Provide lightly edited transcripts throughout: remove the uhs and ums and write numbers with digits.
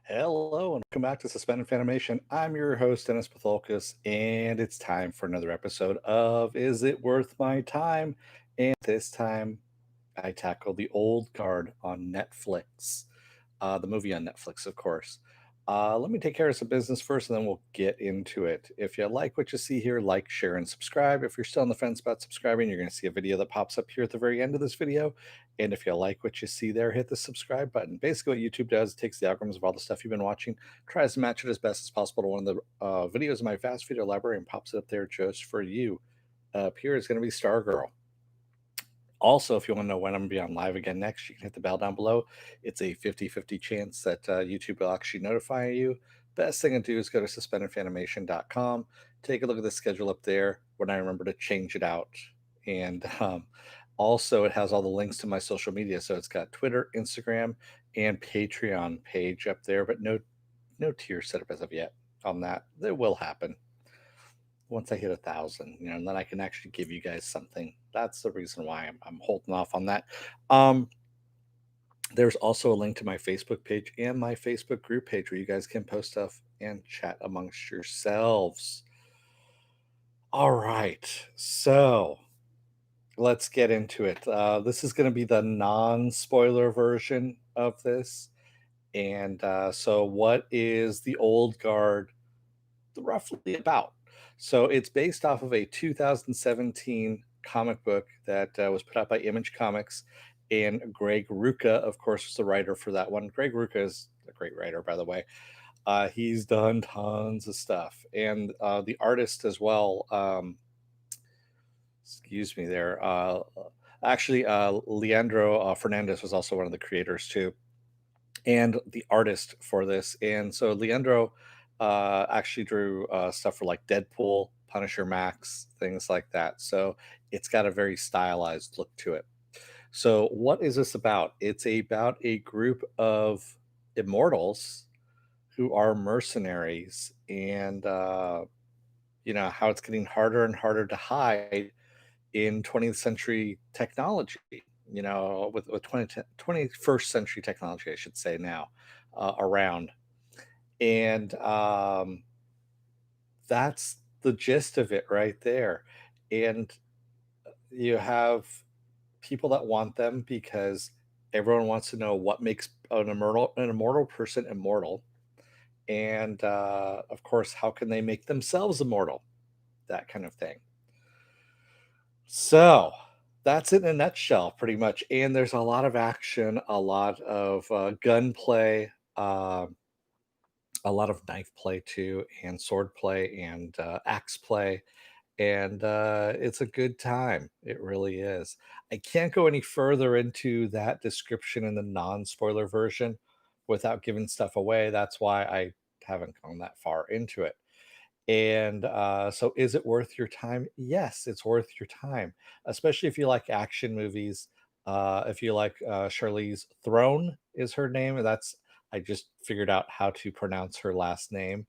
Hello and welcome back to Suspended Fanimation. I'm your host, Dennis Bithoulkas, and it's time for another episode of Is It Worth My Time? And this time I tackle The Old Guard on Netflix, the movie on Netflix, of course. Let me take care of some business first and then we'll get into it. If you like what you see here, like, share, and subscribe. If you're still on the fence about subscribing, you're going to see a video that pops up here at the very end of this video. And if you like what you see there, hit the subscribe button. Basically, what YouTube does, it takes the algorithms of all the stuff you've been watching, tries to match it as best as possible to one of the videos in my vast video library and pops it up there just for you. Up here is going to be Stargirl. Also, if you want to know when I'm going to be on live again next, you can hit the bell down below. It's a 50-50 chance that YouTube will actually notify you. Best thing to do is go to suspendedfanimation.com, take a look at the schedule up there when I remember to change it out. And also, it has all the links to my social media. So it's got Twitter, Instagram, and Patreon page up there, but no tier set up as of yet on that. It will happen once I hit 1,000, and then I can actually give you guys something. That's the reason why I'm holding off on that. Um, there's also a link to my Facebook page and my Facebook group page where you guys can post stuff and chat amongst yourselves. All right, so let's get into it. This is going to be the non-spoiler version of this. And so, what is the Old Guard roughly about? So it's based off of a 2017 comic book that was put out by Image Comics, and Greg Rucka, of course, was the writer for that one. Greg Rucka is a great writer, by the way. He's done tons of stuff, and the artist as well. Excuse me, there. Actually, Leandro Fernandez was also one of the creators too, and the artist for this. And so Leandro actually drew stuff for like Deadpool, Punisher Max, things like that. So it's got a very stylized look to it. So what is this about? It's about a group of immortals who are mercenaries, and how it's getting harder and harder to hide in 20th century technology. With 21st century technology, I should say now, around. And that's the gist of it right there. And you have people that want them because everyone wants to know what makes an immortal person immortal. And of course, how can they make themselves immortal? That kind of thing. So that's it in a nutshell, pretty much. And there's a lot of action, a lot of gunplay, a lot of knife play too, and sword play, and axe play. And it's a good time. It really is. I can't go any further into that description in the non spoiler version without giving stuff away. That's why I haven't gone that far into it. And so, is it worth your time? Yes, it's worth your time, especially if you like action movies. If you like Charlize Throne is her name. That's I just figured out how to pronounce her last name.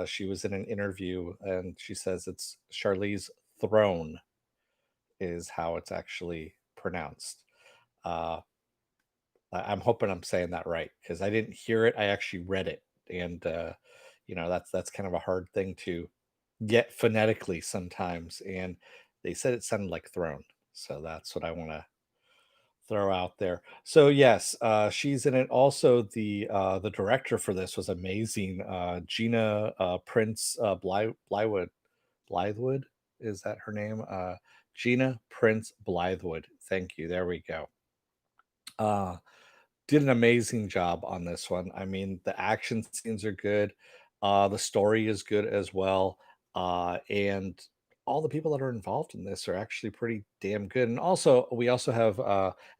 She was in an interview and she says it's Charlize Throne is how it's actually pronounced. Uh, I'm hoping I'm saying that right because I didn't hear it. I actually read it, and that's kind of a hard thing to get phonetically sometimes. And they said it sounded like throne, so that's what I want to throw out there. So yes, she's in it. Also, the director for this was amazing. Gina Prince Blythewood, is that her name? Gina Prince Blythewood. Thank you. There we go. Uh, did an amazing job on this one. I mean, the action scenes are good. The story is good as well. And all the people that are involved in this are actually pretty damn good. And also, we also have,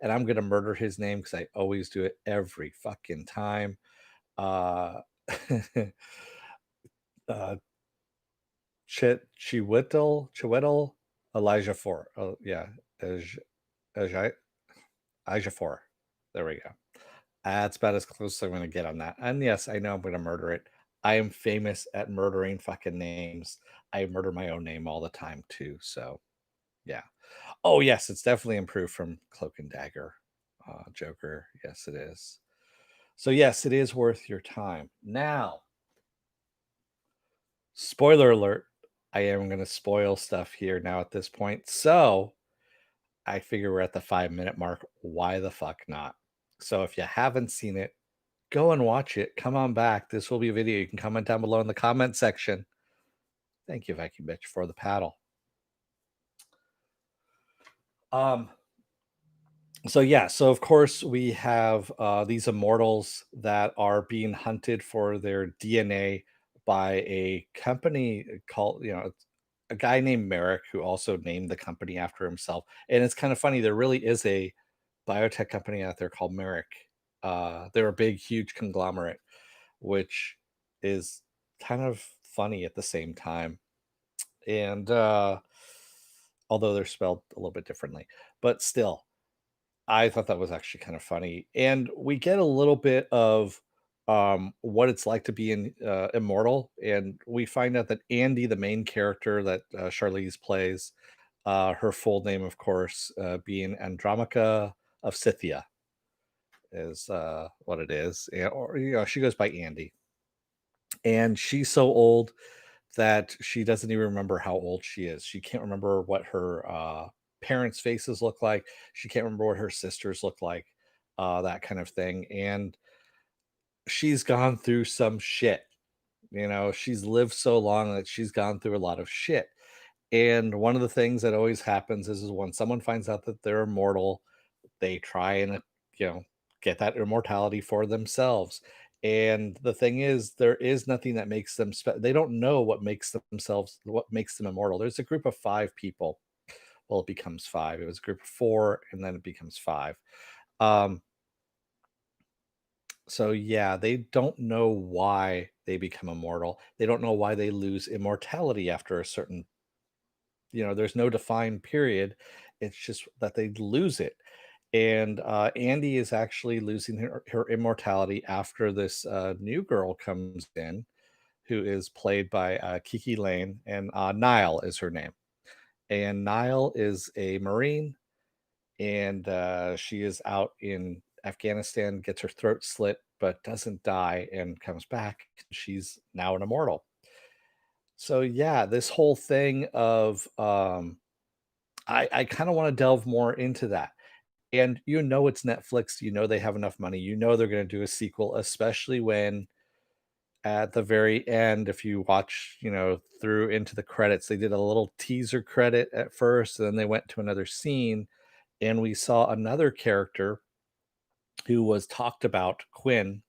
and I'm going to murder his name because I always do it every fucking time. Uh, uh, Chiwetel, Elijah Four. Oh, yeah. Elijah, Elijah Four. There we go. That's about as close as I'm gonna get on that. And yes, I know I'm gonna murder it. I am famous at murdering fucking names. I murder my own name all the time too. So yeah. Oh yes, it's definitely improved from Cloak and Dagger, Joker. Yes, it is. So yes, it is worth your time. Now, spoiler alert, I am going to spoil stuff here now at this point. So I figure we're at the 5 minute mark. Why the fuck not? So if you haven't seen it, go and watch it. Come on back. This will be a video. You can comment down below in the comment section. Thank you, Viking Bitch, for the paddle. Um, so yeah, so of course we have these immortals that are being hunted for their DNA by a company called, it's a guy named Merrick who also named the company after himself. And it's kind of funny, there really is a biotech company out there called Merrick. They're a big, huge conglomerate, which is kind of funny at the same time. And although they're spelled a little bit differently, but still, I thought that was actually kind of funny. And we get a little bit of what it's like to be immortal. And we find out that Andy, the main character that Charlize plays, her full name, of course, being Andromaca of Scythia, is what it is. Or, she goes by Andy. And she's so old that she doesn't even remember how old she is. She can't remember what her parents' faces look like. She can't remember what her sisters look like, that kind of thing. And she's gone through some shit. She's lived so long that she's gone through a lot of shit. And one of the things that always happens is when someone finds out that they're immortal, they try and you know get that immortality for themselves. And the thing is, there is nothing that makes them they don't know what makes them immortal. There's a group of 5 people. Well, it becomes 5. It was a group of 4 and then it becomes 5. um so yeah, they don't know why they become immortal. They don't know why they lose immortality after a certain, there's no defined period. It's just that they lose it. And Andy is actually losing her immortality after this new girl comes in, who is played by Kiki Lane, and Nile is her name. And Nile is a Marine, and she is out in Afghanistan, gets her throat slit, but doesn't die and comes back. She's now an immortal. So yeah, this whole thing of I kind of want to delve more into that. And it's Netflix, they have enough money, they're going to do a sequel, especially when at the very end, if you watch, through into the credits, they did a little teaser credit at first, and then they went to another scene, and we saw another character who was talked about, Quinn,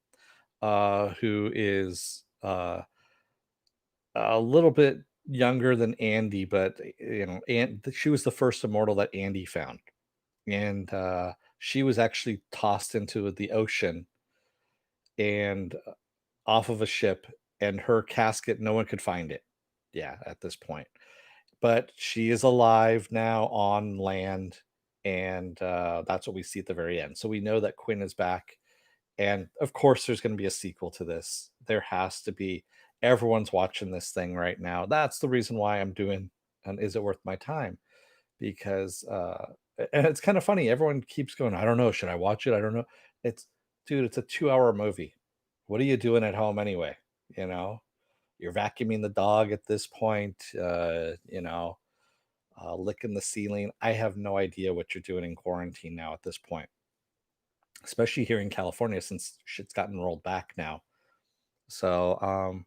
who is a little bit younger than Andy, but and she was the first immortal that Andy found. And she was actually tossed into the ocean and off of a ship, and her casket, no one could find it. Yeah, at this point. But she is alive now on land, and that's what we see at the very end. So we know that Quinn is back, and of course, there's going to be a sequel to this. There has to be. Everyone's watching this thing right now. That's the reason why I'm doing an Is It Worth My Time? Because and it's kind of funny, everyone keeps going, I don't know, should I watch it? I don't know. It's Dude, it's a 2-hour movie. What are you doing at home anyway? you know you're vacuuming the dog at this point, licking the ceiling. I have no idea what you're doing in quarantine now at this point, especially here in California, since shit's gotten rolled back now. So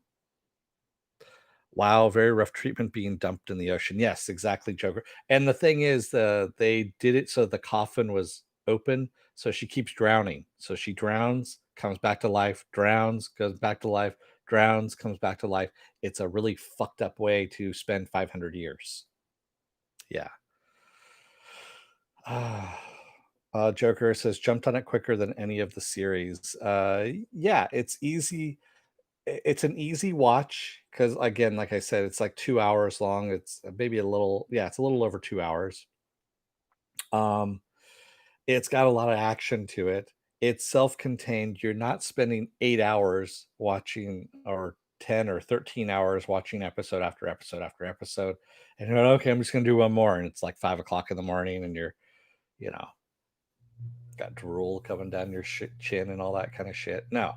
wow, very rough treatment being dumped in the ocean. Yes, exactly, Joker. And the thing is, they did it so the coffin was open, so she keeps drowning. So she drowns, comes back to life, drowns, goes back to life, drowns, comes back to life. It's a really fucked up way to spend 500 years. Yeah. Joker says jumped on it quicker than any of the series. Yeah, it's easy. It's an easy watch because, again, like I said, it's like 2 hours long. It's maybe a little, yeah, it's a little over 2 hours. Um, it's got a lot of action to it. It's self-contained. You're not spending 8 hours watching, or 10 or 13 hours watching episode after episode after episode. And you're like, okay, I'm just gonna do one more. And it's like 5 o'clock in the morning, and you're, you know, got drool coming down your chin and all that kind of shit. No.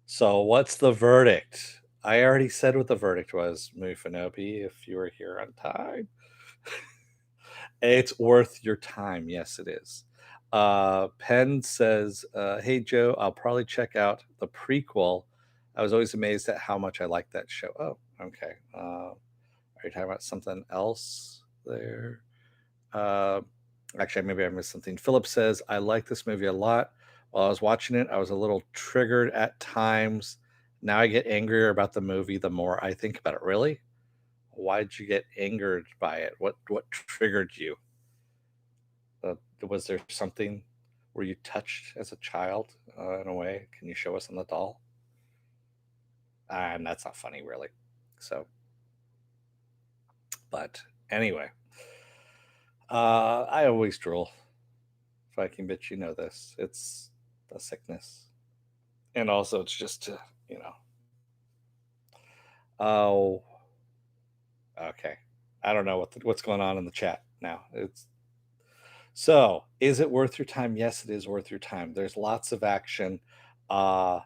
So what's the verdict? I already said what the verdict was, Mufinobi, if you were here on time. It's worth your time. Yes, it is. Penn says, "Hey Joe, I'll probably check out the prequel. I was always amazed at how much I liked that show." Oh, okay. Are you talking about something else there? Uh, Actually, maybe I missed something. Philip says, "I like this movie a lot. While I was watching it, I was a little triggered at times. Now I get angrier about the movie the more I think about it." Really? Why did you get angered by it? What triggered you? Was there something were you touched as a child in a way? Can you show us on the doll? And that's not funny, really. So, but anyway, I always drool. Viking bitch, you know this. It's a sickness, and also it's just to you know. Oh, okay. I don't know what's going on in the chat now. It's so. Is it worth your time? Yes, it is worth your time. There's lots of action. Uh,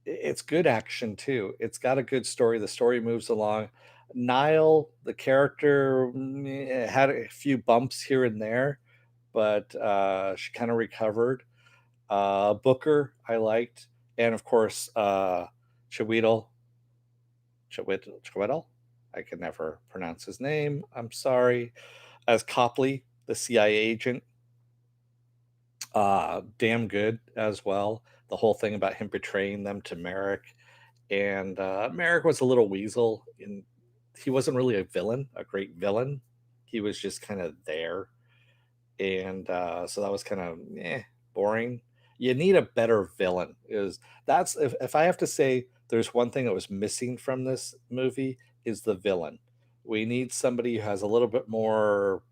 it's good action too. It's got a good story. The story moves along. Niall, the character, had a few bumps here and there, but she kind of recovered. Booker, I liked, and of course, Chiweedle, Chiweedle. I can never pronounce his name. I'm sorry. As Copley, the CIA agent, damn good as well. The whole thing about him betraying them to Merrick, and Merrick was a little weasel, and he wasn't really a villain, a great villain. He was just kind of there, and so that was kind of boring. You need a better villain. Is that's if I have to say, there's one thing that was missing from this movie is the villain. We need somebody who has a little bit more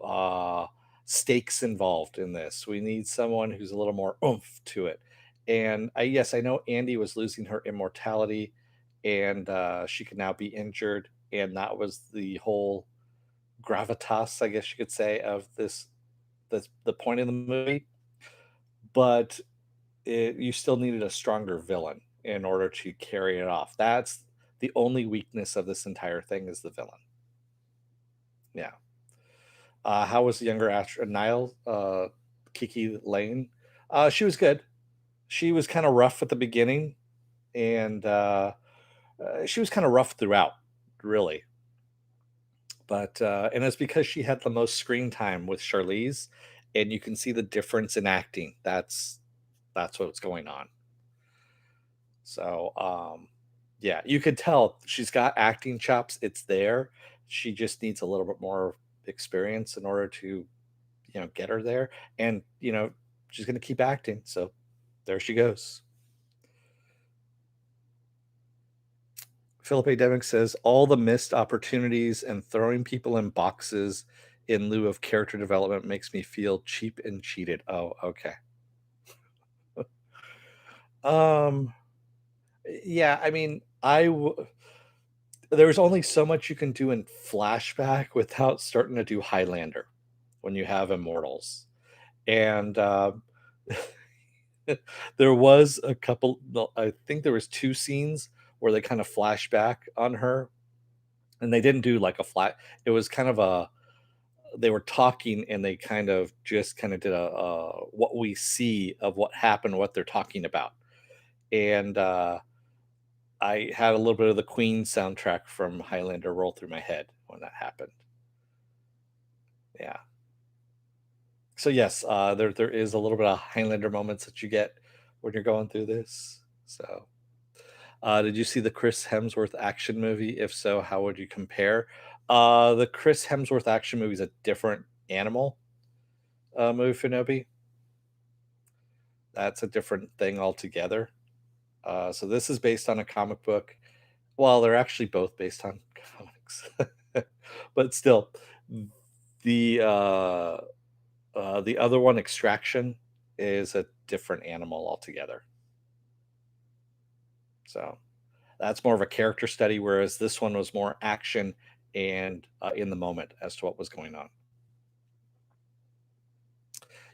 uh, stakes involved in this. We need someone who's a little more oomph to it. And yes, I know Andy was losing her immortality, and she could now be injured, and that was the whole gravitas, I guess you could say, of this the point of the movie, but you still needed a stronger villain in order to carry it off. That's the only weakness of this entire thing is the villain. Yeah. How was the younger actress Niall Kiki Lane? She was good. She was kind of rough at the beginning, and she was kind of rough throughout, really. But and it's because she had the most screen time with Charlize, and you can see the difference in acting. That's what's going on. So, yeah, you could tell she's got acting chops. It's there. She just needs a little bit more experience in order to, get her there. And, she's going to keep acting. So there she goes. Philip A. Demick says all the missed opportunities and throwing people in boxes in lieu of character development makes me feel cheap and cheated. Oh, okay. Um, yeah, I mean, there's only so much you can do in flashback without starting to do Highlander when you have immortals. And there was a couple, no, I think there was two scenes where they kind of flash back on her, and they didn't do like a flat. It was kind of a they were talking, and they kind of just kind of did a what we see of what happened, what they're talking about, and I had a little bit of the Queen soundtrack from Highlander roll through my head when that happened. Yeah. So yes, there is a little bit of Highlander moments that you get when you're going through this. So, did you see the Chris Hemsworth action movie? If so, how would you compare? The Chris Hemsworth action movie is a different animal movie for Nobi. That's a different thing altogether. So this is based on a comic book. Well, they're actually both based on comics, but still, the the other one, Extraction, is a different animal altogether. So that's more of a character study, whereas this one was more action and in the moment as to what was going on.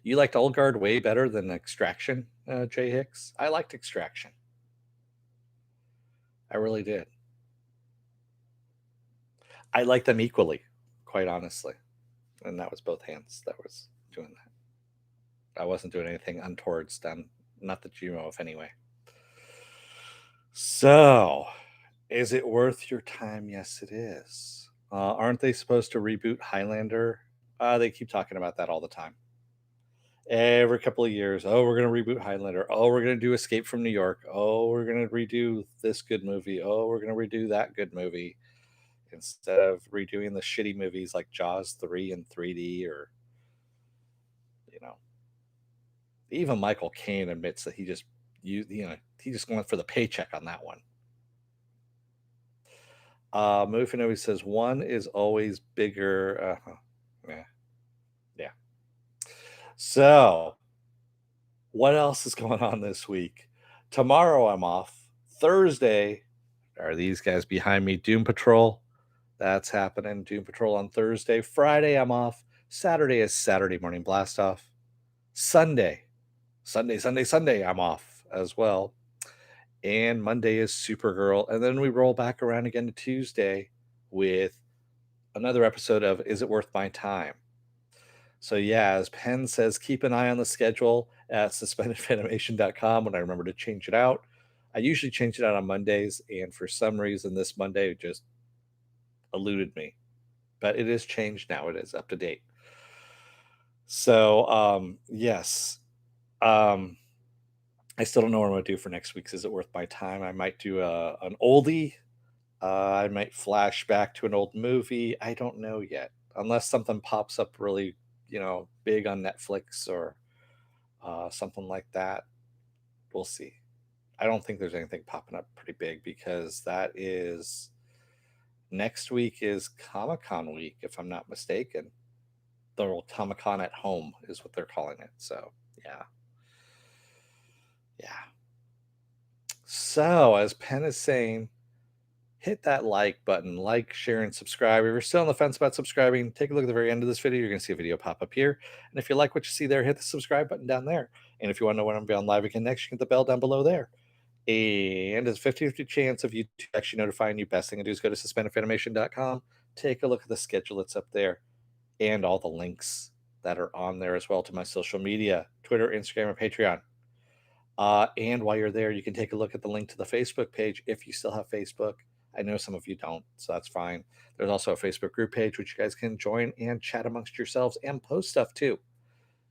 You liked Old Guard way better than Extraction, Jay Hicks? I liked Extraction. I really did. I liked them equally, quite honestly. And that was both hands that was doing that. I wasn't doing anything untowards them, not that you know of anyway. So, is it worth your time? Yes, it is. Aren't they supposed to reboot Highlander? They keep talking about that all the time. Every couple of years, oh, we're going to reboot Highlander. Oh, we're going to do Escape from New York. Oh, we're going to redo this good movie. Oh, we're going to redo that good movie instead of redoing the shitty movies like Jaws 3 in 3D or, you know, even Michael Caine admits that he just went for the paycheck on that one. Movie says one is always bigger. Yeah. Yeah. So, what else is going on this week? Tomorrow I'm off. Thursday, are these guys behind me? Doom Patrol. That's happening. Doom Patrol on Thursday. Friday I'm off. Saturday is Saturday morning blast off. Sunday, I'm off as well. And Monday is Supergirl. And then we roll back around again to Tuesday with another episode of Is It Worth My Time? So yeah, as Penn says, keep an eye on the schedule at suspendedfanimation.com when I remember to change it out. I usually change it out on Mondays, and for some reason this Monday just eluded me. But it is changed now. It is up to date. So yes. I still don't know what I'm gonna do for next week's Is It Worth My Time? I might do an oldie. I might flash back to an old movie. I don't know yet. Unless something pops up really, big on Netflix or something like that. We'll see. I don't think there's anything popping up pretty big because that is next week is Comic-Con week, if I'm not mistaken. The Comic-Con at home is what they're calling it. So yeah. Yeah. So as Penn is saying, hit that like button, like, share, and subscribe. If you're still on the fence about subscribing, take a look at the very end of this video. You're going to see a video pop up here. And if you like what you see there, hit the subscribe button down there. And if you want to know when I'm going to be on live again next, you can hit the bell down below there. And there's a 50-50 chance of YouTube actually notifying you. Best thing to do is go to suspendedfanimation.com. Take a look at the schedule that's up there and all the links that are on there as well to my social media, Twitter, Instagram, and Patreon. And while you're there, you can take a look at the link to the Facebook page if you still have Facebook. I know some of you don't, so that's fine. There's also a Facebook group page which you guys can join and chat amongst yourselves and post stuff too.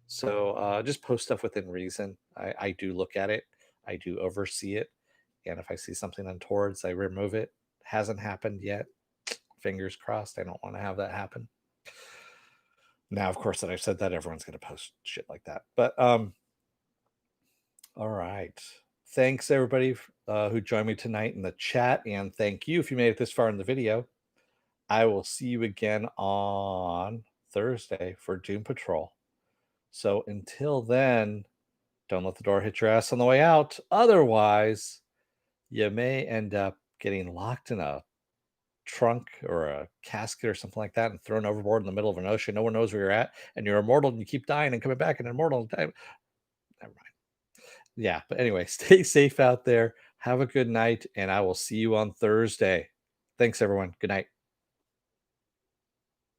So just post stuff within reason. I do look at it, I do oversee it, and if I see something untowards, I remove it. Hasn't happened yet. Fingers crossed. I don't want to have that happen. Now, of course, that I've said that, everyone's going to post shit like that. But all right. Thanks everybody who joined me tonight in the chat, and thank you if you made it this far in the video. I will see you again on Thursday for Doom Patrol. So until then, don't let the door hit your ass on the way out. Otherwise, you may end up getting locked in a trunk or a casket or something like that and thrown overboard in the middle of an ocean. No one knows where you're at, and you're immortal and you keep dying and coming back and immortal. Never mind. Yeah, but anyway, stay safe out there. Have a good night, and I will see you on Thursday. Thanks, everyone. Good night.